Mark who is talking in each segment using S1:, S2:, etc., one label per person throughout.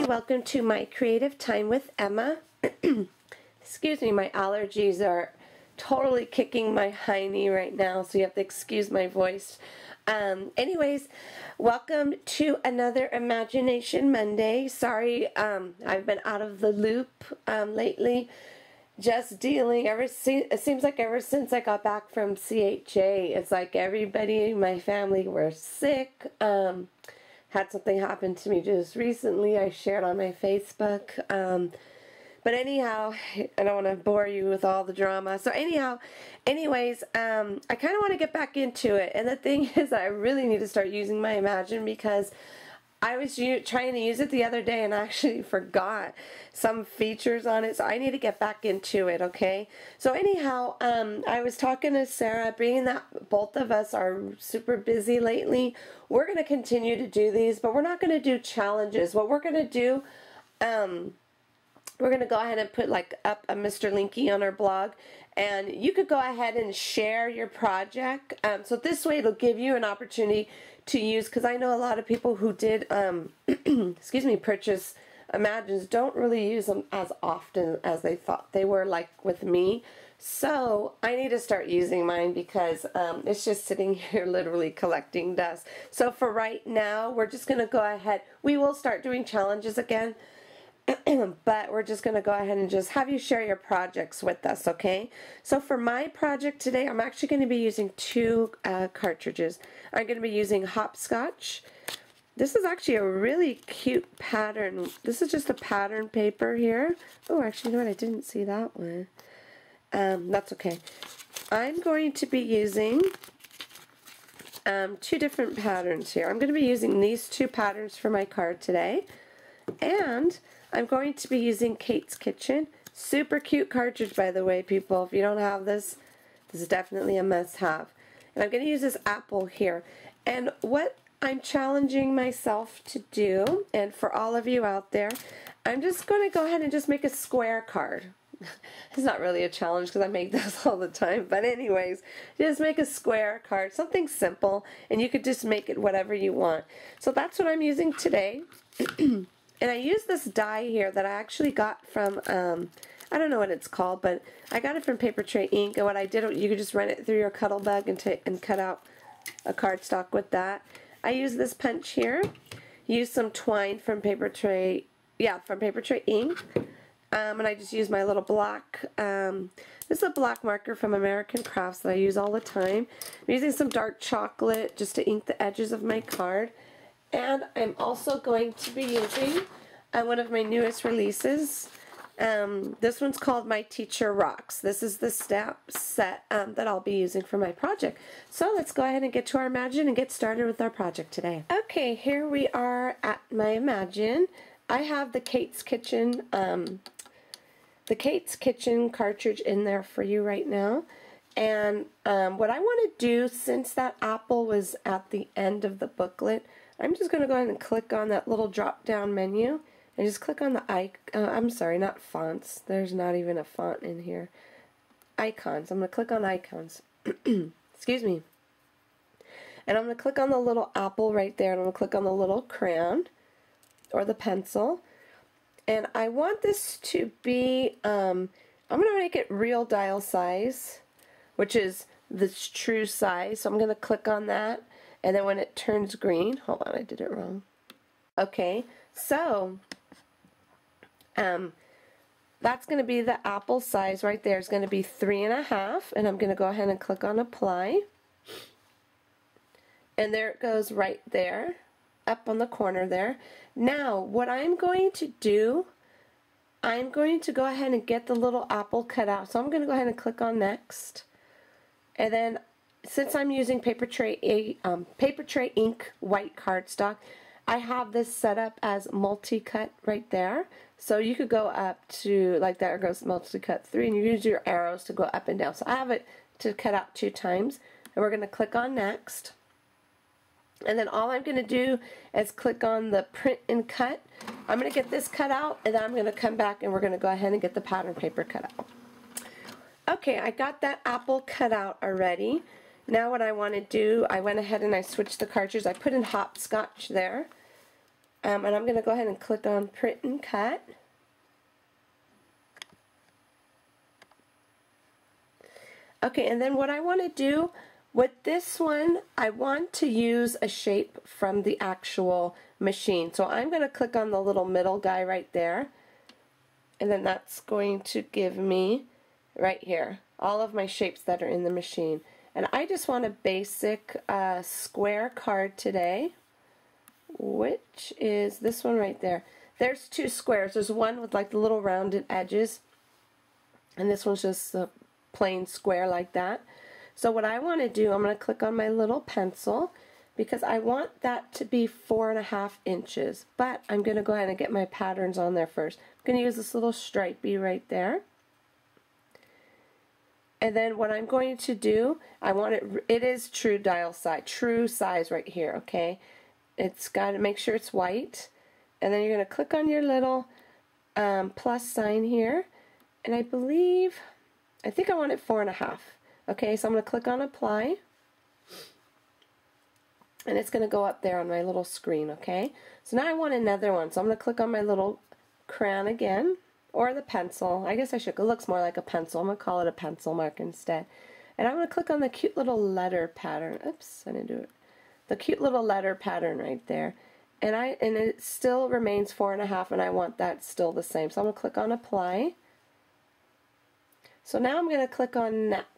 S1: Welcome to my creative time with Emma. Excuse me, my allergies are totally kicking my hiney right now, so you have to excuse my voice. Anyways, welcome to another Imagination Monday. Sorry, I've been out of the loop lately. Just dealing, it seems like ever since I got back from CHA, it's like everybody in my family were sick. Had something happen to me just recently. I shared on my Facebook. But anyhow, I don't want to bore you with all the drama. So anyways, I kind of want to get back into it. And the thing is, I really need to start using my Imagine because I was trying to use it the other day and I actually forgot some features on it, so I need to get back into it, okay? So anyhow, I was talking to Sarah, being that both of us are super busy lately, we're going to continue to do these, but we're not going to do challenges. What we're going to do, we're going to go ahead and put like up a Mr. Linky on our blog, and you could go ahead and share your project. So this way it'll give you an opportunity to use, because I know a lot of people who did, excuse me, purchase Imagines don't really use them as often as they thought they were, like with me. So I need to start using mine because it's just sitting here literally collecting dust. So for right now, we're just going to go ahead. We will start doing challenges again. But we're just going to go ahead and just have you share your projects with us, okay? So for my project today, I'm actually going to be using two cartridges. I'm going to be using Hopscotch. This is actually a really cute pattern. This is just a pattern paper here. Oh, actually, you know what? I didn't see that one. That's okay. I'm going to be using two different patterns here. I'm going to be using these two patterns for my card today. And I'm going to be using Kate's Kitchen. Super cute cartridge, by the way, people. If you don't have this, this is definitely a must-have. And I'm going to use this apple here. And what I'm challenging myself to do, and for all of you out there, I'm just going to go ahead and just make a square card. It's not really a challenge because I make this all the time, but anyways, just make a square card, something simple, and you could just make it whatever you want. So that's what I'm using today. And I use this die here that I actually got from, I don't know what it's called, but I got it from Paper Tray Ink. And what I did, you could just run it through your Cuttlebug and cut out a cardstock with that. I use this punch here. Use some twine from Paper Tray, from Paper Tray Ink. And I just use my little black, this is a black marker from American Crafts that I use all the time. I'm using some dark chocolate just to ink the edges of my card. And I'm also going to be using one of my newest releases. This one's called My Teacher Rocks. This is the stamp set that I'll be using for my project. So let's go ahead and get to our Imagine and get started with our project today. Okay, here we are at my Imagine. I have the Kate's Kitchen cartridge in there for you right now. And what I want to do, since that apple was at the end of the booklet, I'm just going to go ahead and click on that little drop down menu and just click on the I'm sorry, not fonts. There's not even a font in here. Icons. I'm going to click on icons. Excuse me. And I'm going to click on the little apple right there, and I'm going to click on the little crayon or the pencil. And I want this to be, I'm going to make it real dial size, which is the true size. So I'm going to click on that. And then when it turns green, hold on, I did it wrong. Okay, so that's going to be the apple size right there. It's going to be 3.5, and I'm going to go ahead and click on apply. And there it goes right there, up on the corner there. Now, what I'm going to do, I'm going to go ahead and get the little apple cut out. So I'm going to go ahead and click on next. And then since I'm using Paper Tray Ink white cardstock, I have this set up as multi-cut right there. So you could go up to, like there goes multi-cut 3, and you use your arrows to go up and down. So I have it to cut out 2 times. And we're going to click on next. And then all I'm going to do is click on the print and cut. I'm going to get this cut out, and then I'm going to come back and we're going to go ahead and get the pattern paper cut out. Okay, I got that apple cut out already. Now what I want to do, I went ahead and I switched the cartridge. I put in hopscotch there. And I'm going to go ahead and click on print and cut. Okay, and then what I want to do with this one, I want to use a shape from the actual machine. So I'm going to click on the little middle guy right there. And then that's going to give me, right here, all of my shapes that are in the machine. And I just want a basic square card today, which is this one right there. There's two squares. There's one with like the little rounded edges, and this one's just a plain square like that. So what I want to do, I'm going to click on my little pencil because I want that to be 4.5 inches. But I'm going to go ahead and get my patterns on there first. I'm going to use this little stripey right there. And then what I'm going to do, I want it is true dial size, true size right here, okay? It's got to make sure it's white. And then you're going to click on your little plus sign here. And I think I want it 4.5. Okay, so I'm going to click on apply, and it's going to go up there on my little screen, okay? So now I want another one, so I'm going to click on my little crayon again, or the pencil. I guess I should, it looks more like a pencil. I'm going to call it a pencil mark instead. And I'm going to click on the cute little letter pattern. Oops, I didn't do it. The cute little letter pattern right there. And it still remains 4.5, and I want that still the same. So I'm going to click on apply. So now I'm going to click on next.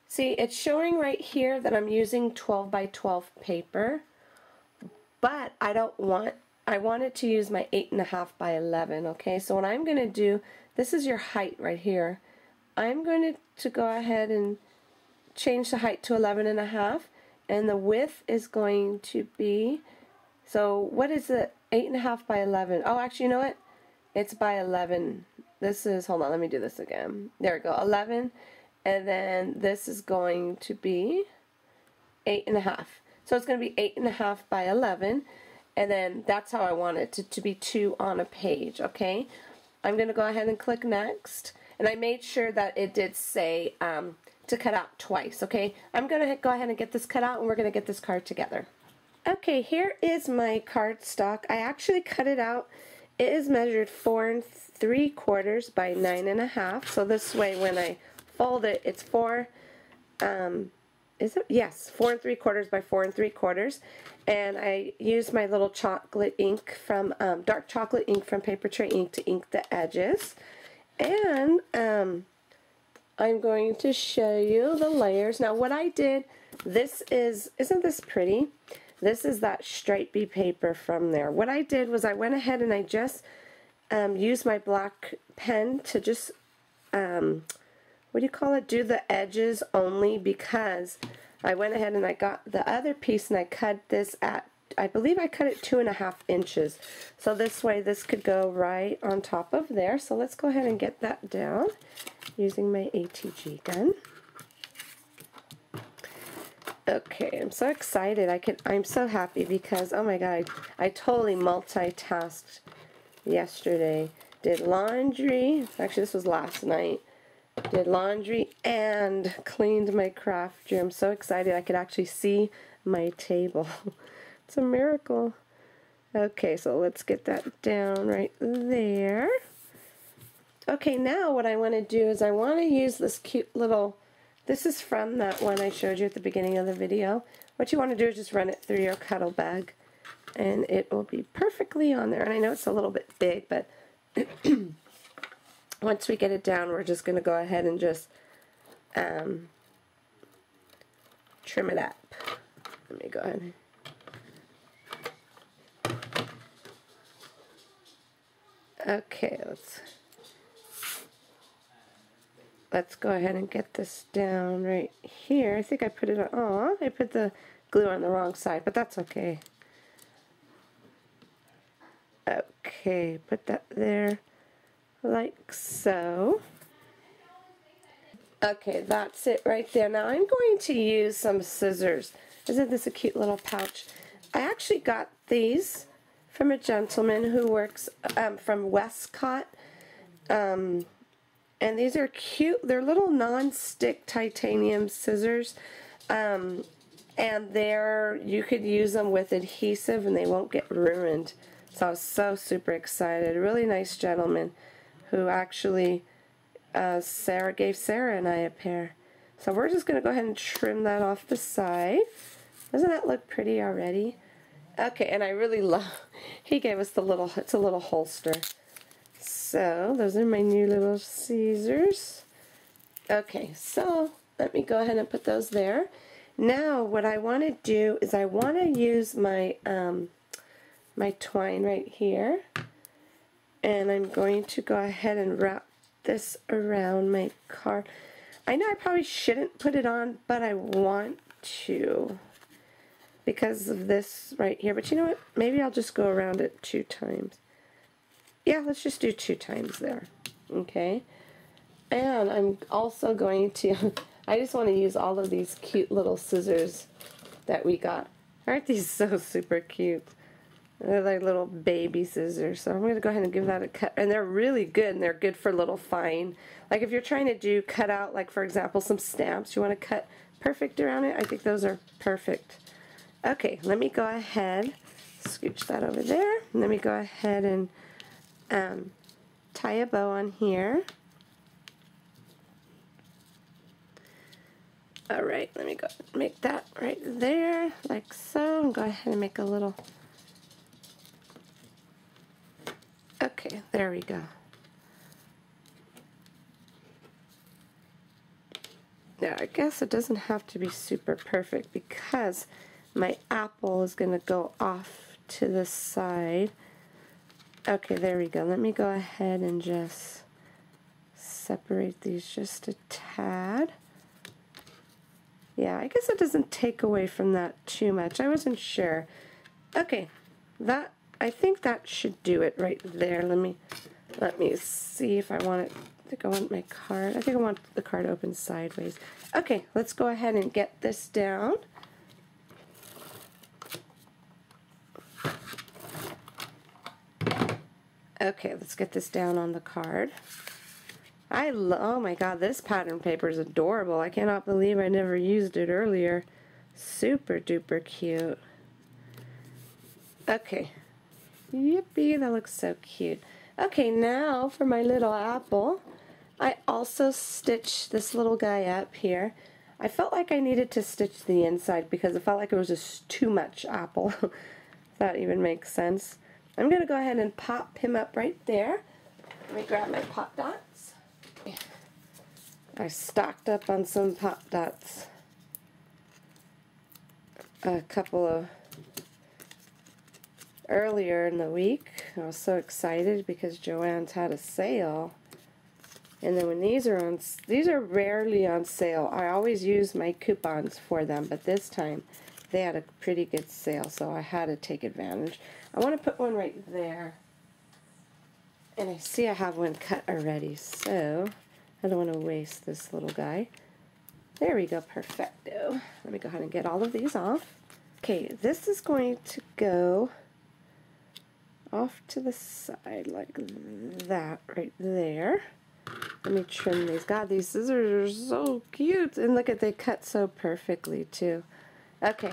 S1: See, it's showing right here that I'm using 12 by 12 paper, but I want it to use my 8.5 by 11, okay? So what I'm going to do, this is your height right here. I'm going to go ahead and change the height to 11.5, and the width is going to be, so what is it, 8.5 by 11? Oh, actually, you know what? It's by 11. This is, hold on, let me do this again. There we go, 11, and then this is going to be 8.5. So it's going to be 8.5 by 11, and then that's how I want it to be 2 on a page, okay? I'm going to go ahead and click next, and I made sure that it did say to cut out twice, okay? I'm going to go ahead and get this cut out, and we're going to get this card together. Okay, here is my cardstock. I actually cut it out. It is measured 4 3/4 by 9.5. So this way, when I fold it, it's 4. Is it? Yes, 4 3/4 by 4 3/4. And I used my little chocolate ink from dark chocolate ink from Paper Tray Ink to ink the edges. And I'm going to show you the layers. Now, what I did, isn't this pretty? This is that stripey paper from there. What I did was I went ahead and I just used my black pen to just, what do you call it, do the edges only, because I went ahead and I got the other piece and I cut this at, I believe I cut it 2.5 inches. So this way this could go right on top of there. So let's go ahead and get that down using my ATG gun. Okay, I'm so excited. I'm so happy because, oh my god, I totally multitasked yesterday. Did laundry, actually this was last night. Did laundry and cleaned my craft room. I'm so excited I could actually see my table. It's a miracle. Okay, so let's get that down right there. Okay, now what I want to do is I want to use this cute little, this is from that one I showed you at the beginning of the video. What you want to do is just run it through your cuddle bag and it will be perfectly on there. And I know it's a little bit big, but once we get it down, we're just going to go ahead and just trim it up. Let me go ahead. Okay, let's go ahead and get this down right here. I think I put it on, oh, I put the glue on the wrong side, but that's okay. Okay, put that there like so. Okay, that's it right there. Now I'm going to use some scissors. Isn't this a cute little pouch? I actually got these from a gentleman who works from Westcott. And these are cute. They're little non-stick titanium scissors. And you could use them with adhesive and they won't get ruined. So I was so super excited. A really nice gentleman who actually gave Sarah and I a pair. So we're just going to go ahead and trim that off the side. Doesn't that look pretty already? Okay, and I really love, he gave us it's a little holster. So those are my new little scissors. Okay, so let me go ahead and put those there. Now what I want to do is I want to use my my twine right here, and I'm going to go ahead and wrap this around my card. I know I probably shouldn't put it on, but I want to because of this right here. But you know what? Maybe I'll just go around it 2 times. Yeah, let's just do 2 times there. Okay. And I'm also going to, I just want to use all of these cute little scissors that we got. Aren't these so super cute? They're like little baby scissors. So I'm going to go ahead and give that a cut. And they're really good, and they're good for little fine. Like if you're trying to cut out, like for example, some stamps, you want to cut perfect around it, I think those are perfect. Okay, let me go ahead, scooch that over there. And let me go ahead and tie a bow on here. Alright, let me go make that right there, like so, and go ahead and make a little. Okay, there we go. Now, I guess it doesn't have to be super perfect because my apple is going to go off to the side. Okay, there we go. Let me go ahead and just separate these just a tad. Yeah, I guess it doesn't take away from that too much. I wasn't sure. Okay, I think that should do it right there. Let me see if I want it. I think I want my card. I think I want the card open sideways. Okay, let's go ahead and get this down. Okay, let's get this down on the card. Oh my god, this pattern paper is adorable. I cannot believe I never used it earlier. Super duper cute. Okay. Yippee, that looks so cute. Okay, now for my little apple. I also stitched this little guy up here. I felt like I needed to stitch the inside because it felt like it was just too much apple. If that even makes sense. I'm going to go ahead and pop him up right there. Let me grab my pop dots. I stocked up on some pop dots a couple of earlier in the week. I was so excited because Joann's had a sale. And then when these are rarely on sale. I always use my coupons for them, but this time they had a pretty good sale, so I had to take advantage. I want to put one right there. And I see I have one cut already, so I don't want to waste this little guy. There we go, perfecto. Let me go ahead and get all of these off. Okay, this is going to go off to the side like that right there. Let me trim these. God, these scissors are so cute. And look at, they cut so perfectly too. Okay,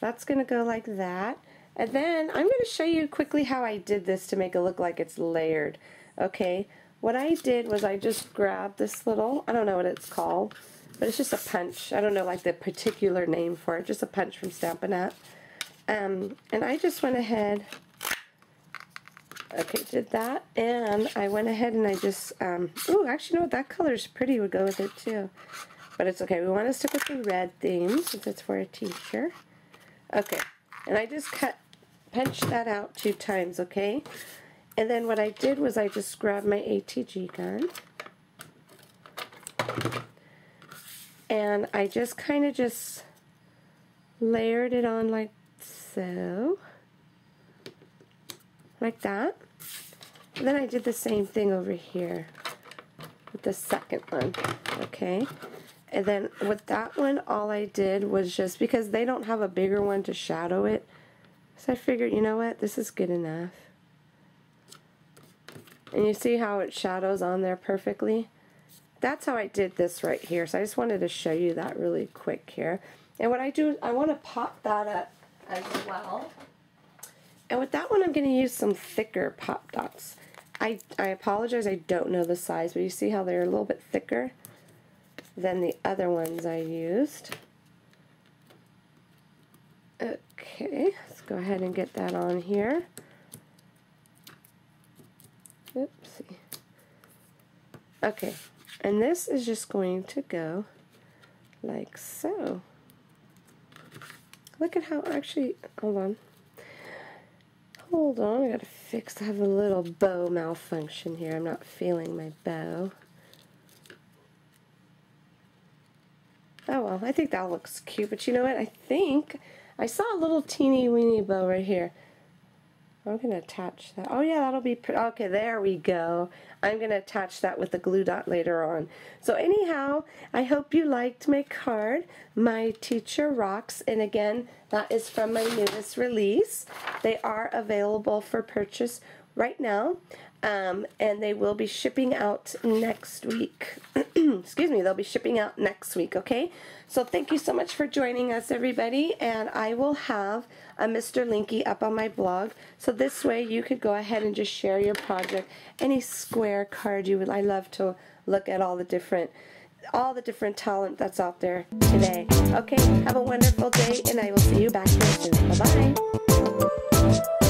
S1: that's going to go like that. And then I'm going to show you quickly how I did this to make it look like it's layered. Okay, what I did was I just grabbed this little, I don't know what it's called, but it's just a punch. I don't know like the particular name for it, just a punch from Stampin' Up. And I just went ahead, okay, did that, and I went ahead and I just, ooh, actually, you know what, that color's pretty, would go with it too. But it's okay, we want to stick with the red theme since it's for a teacher. Okay, and I just punched that out 2 times, okay? And then what I did was I just grabbed my ATG gun. And I just kind of just layered it on like so. Like that. And then I did the same thing over here. with the second one, okay? And then with that one, all I did was just, because they don't have a bigger one to shadow it, so I figured, you know what, this is good enough. And you see how it shadows on there perfectly? That's how I did this right here, so I just wanted to show you that really quick here. And what I do is I want to pop that up as well. And with that one, I'm going to use some thicker pop dots. I apologize, I don't know the size, but you see how they're a little bit thicker than the other ones I used. Okay, let's go ahead and get that on here. Oopsie. Okay, and this is just going to go like so. Look at how, actually, hold on, I gotta fix, I have a little bow malfunction here. I'm not feeling my bow. Oh well, I think that looks cute, but you know what, I think I saw a little teeny weeny bow right here. I'm going to attach that. Oh yeah, that'll be okay, there we go. I'm going to attach that with the glue dot later on. So anyhow, I hope you liked my card, My Teacher Rocks, and again, that is from my newest release. They are available for purchase right now, and they will be shipping out next week. Excuse me, they'll be shipping out next week, okay? So thank you so much for joining us, everybody, and I will have a Mr. Linky up on my blog, so this way you could go ahead and just share your project, any square card you would. I love to look at all the different talent that's out there today. Okay, have a wonderful day, and I will see you back here soon. Bye-bye.